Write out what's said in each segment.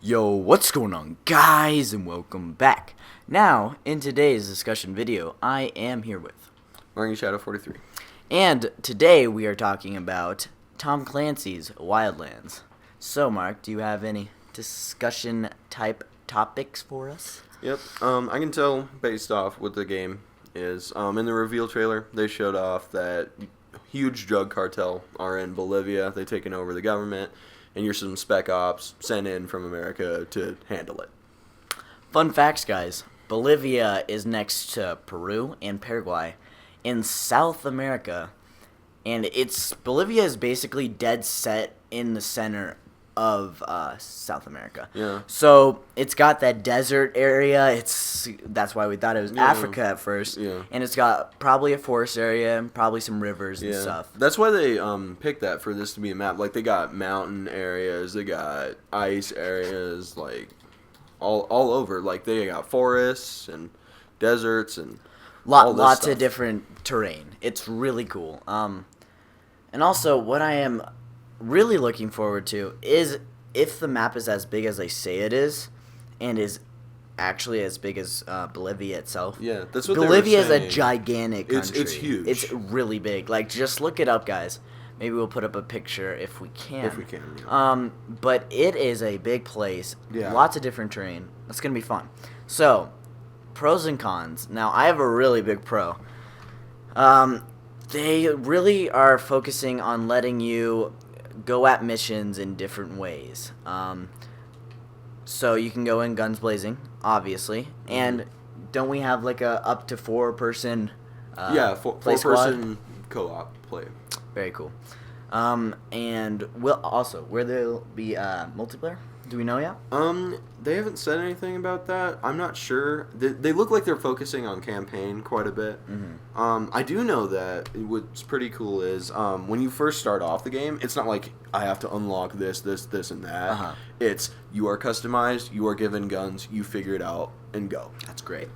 Yo, what's going on, guys, and welcome back. Now, in today's discussion video, I am here with Marking Shadow 43. and today we are talking about Tom Clancy's Wildlands. So, Mark, do you have any discussion type topics for us? Yep. I can tell based off what the game is. In the reveal trailer, they showed off that huge drug cartel are in Bolivia. They've taken over the government, and you're some spec ops sent in from America to handle it. Fun facts, guys. Bolivia is next to Peru and Paraguay in South America, and Bolivia is basically dead set in the center of South America. Yeah. So it's got that desert area. That's why we thought it was Africa at first. Yeah. And it's got probably a forest area and probably some rivers and stuff. That's why they picked that for this to be a map. Like, they got mountain areas, they got ice areas, like all over. Like, they got forests and deserts and Lots stuff. of different terrain. It's really cool. And also, what I am really looking forward to is if the map is as big as they say it is, and is actually as big as Bolivia itself. Yeah, that's what Bolivia they were is a saying. gigantic country. It's huge. It's really big. Like, just look it up, guys. Maybe we'll put up a picture if we can. If we can, yeah. But it is a big place. Yeah. Lots of different terrain. It's gonna be fun. So, pros and cons. Now, I have a really big pro. They really are focusing on letting you go at missions in different ways. So you can go in guns blazing, obviously, and don't we have like a up to 4-person? Four squad? person co-op play. Very cool. And will there be multiplayer? Do we know yet? They haven't said anything about that. I'm not sure. They look like they're focusing on campaign quite a bit. Mm-hmm. I do know that what's pretty cool is when you first start off the game, it's not like I have to unlock this, and that. Uh-huh. It's you are customized, you are given guns, you figure it out, and go. That's great.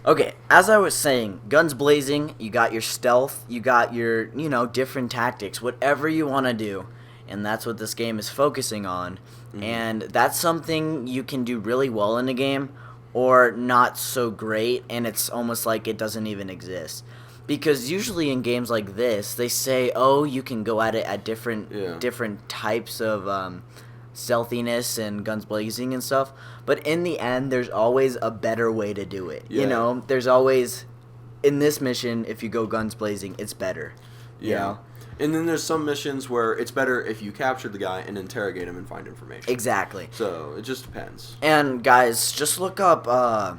Okay, as I was saying, guns blazing, you got your stealth, you got your, different tactics, whatever you want to do. And that's what this game is focusing on. Mm-hmm. And that's something you can do really well in a game or not so great, and it's almost like it doesn't even exist. Because usually in games like this, they say, oh, you can go at it at different types of stealthiness and guns blazing and stuff. But in the end, there's always a better way to do it. Yeah. There's always, in this mission, if you go guns blazing, it's better. Yeah. You know? And then there's some missions where it's better if you capture the guy and interrogate him and find information. Exactly. So it just depends. And guys, just look up was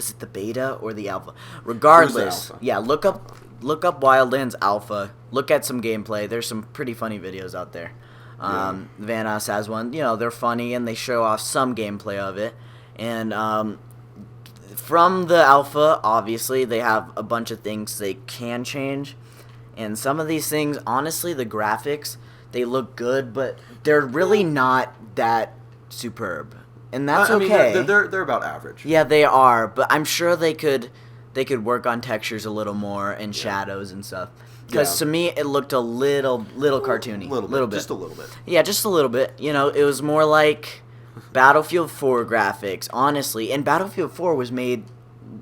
it the beta or the alpha? Regardless, alpha. yeah, look up Wildlands alpha. Look at some gameplay. There's some pretty funny videos out there. Vanos has one. They're funny and they show off some gameplay of it. And from the alpha, obviously, they have a bunch of things they can change. And some of these things, honestly, the graphics, they look good, but they're really not that superb. And that's okay. I mean, they're about average. Yeah, they are, but I'm sure they could work on textures a little more and shadows and stuff. Because to me, it looked a little cartoony. Little bit. Just a little bit. Yeah, just a little bit. It was more like Battlefield 4 graphics, honestly. And Battlefield 4 was made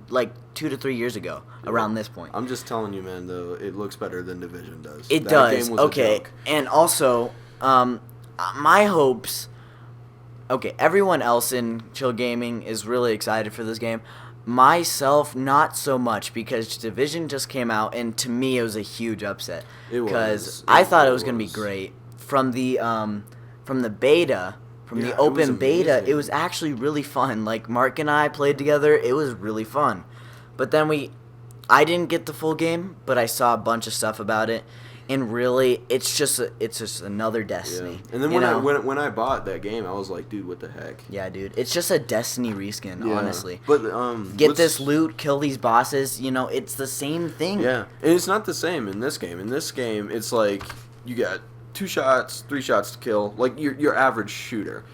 like 2 to 3 years ago, around this point. I'm just telling you, man, though, it looks better than Division does. It That does. game was a Okay. joke. And also, my hopes. Okay, everyone else in Chill Gaming is really excited for this game. Myself, not so much, because Division just came out, and to me, it was a huge upset. It was. Because I thought it was going to be great. From the beta, the Yeah, it was open beta, amazing. it was actually really fun. Like, Mark and I played together, it was really fun. But then I didn't get the full game, but I saw a bunch of stuff about it. And really, it's just another Destiny. Yeah. And then when I bought that game, I was like, dude, what the heck? Yeah, dude. It's just a Destiny reskin, Yeah. honestly. But Get this loot, kill these bosses, it's the same thing. Yeah. And it's not the same in this game. In this game, it's like you got 2 shots, 3 shots to kill, like your average shooter.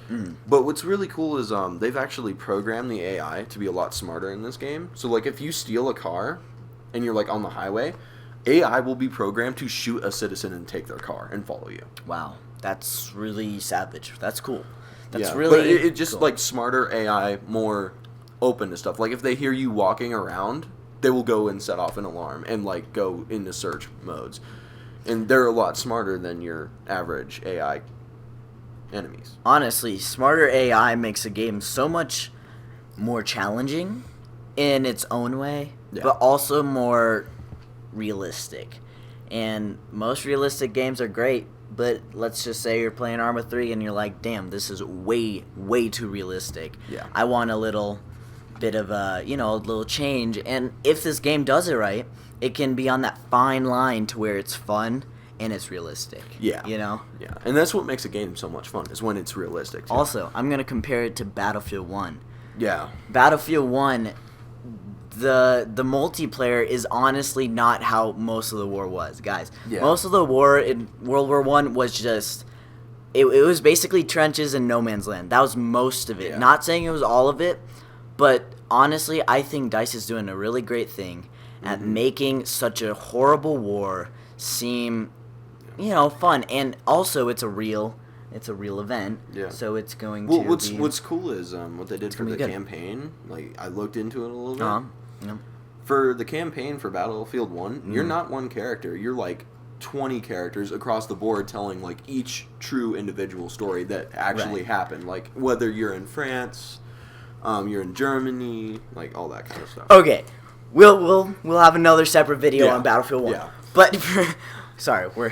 But what's really cool is they've actually programmed the AI to be a lot smarter in this game. So like if you steal a car and you're like on the highway, AI will be programmed to shoot a citizen and take their car and follow you. Wow. That's really savage. That's cool. That's yeah. really But it just cool. like smarter AI, more open to stuff. Like if they hear you walking around, they will go and set off an alarm and like go into search modes, and they're a lot smarter than your average AI enemies. Honestly, smarter AI makes a game so much more challenging in its own way, Yeah. but also more realistic. And most realistic games are great, but let's just say you're playing Arma 3 and you're like, damn, this is way, way too realistic. Yeah. I want a little bit of a, a little change. And if this game does it right, it can be on that fine line to where it's fun and it's realistic. Yeah. Yeah. And that's what makes a game so much fun, is when it's realistic, too. Also, I'm going to compare it to Battlefield 1. Yeah. Battlefield 1, the multiplayer is honestly not how most of the war was, guys. Yeah. Most of the war in World War 1 was just it was basically trenches and no man's land. That was most of it. Yeah. Not saying it was all of it, but honestly, I think DICE is doing a really great thing at making such a horrible war seem fun. And also it's a real event. Yeah. So it's going Well, to be what's cool is what they did for gonna the be good. campaign. Like I looked into it a little bit. yeah. For the campaign for Battlefield 1, you're not one character. You're like 20 characters across the board telling like each true individual story that actually Right. happened. Like whether you're in France, you're in Germany, like all that kind of stuff. Okay, we'll have another separate video Yeah. on Battlefield 1. Yeah. But sorry, we're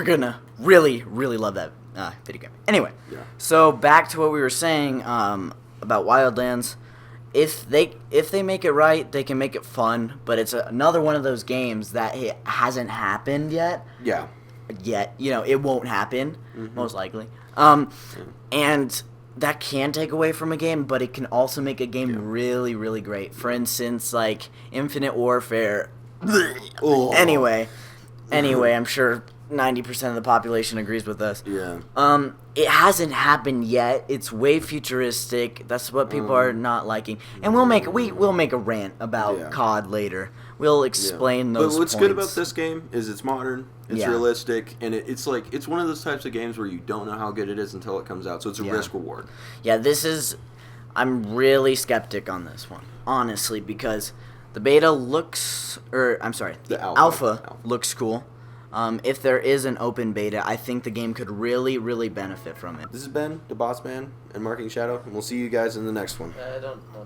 gonna really love that video game. Anyway, Yeah. so back to what we were saying about Wildlands. If they make it right, they can make it fun. But it's another one of those games that it hasn't happened yet. Yeah. It won't happen most likely. And that can take away from a game, but it can also make a game really great. For instance, like Infinite Warfare. Oh. Anyway, I'm sure 90% of the population agrees with us. Yeah. It hasn't happened yet. It's way futuristic. That's what people are not liking. And we'll make a rant about Yeah. COD later. We'll explain those But what's points. good about this game is it's modern, it's Yeah. realistic, and it's one of those types of games where you don't know how good it is until it comes out. So it's a Yeah. risk reward. Yeah, I'm really skeptic on this one, honestly, because the beta looks, the alpha looks cool. If there is an open beta, I think the game could really benefit from it. This has been the Boss Man and Marking Shadow, and we'll see you guys in the next one. I don't know.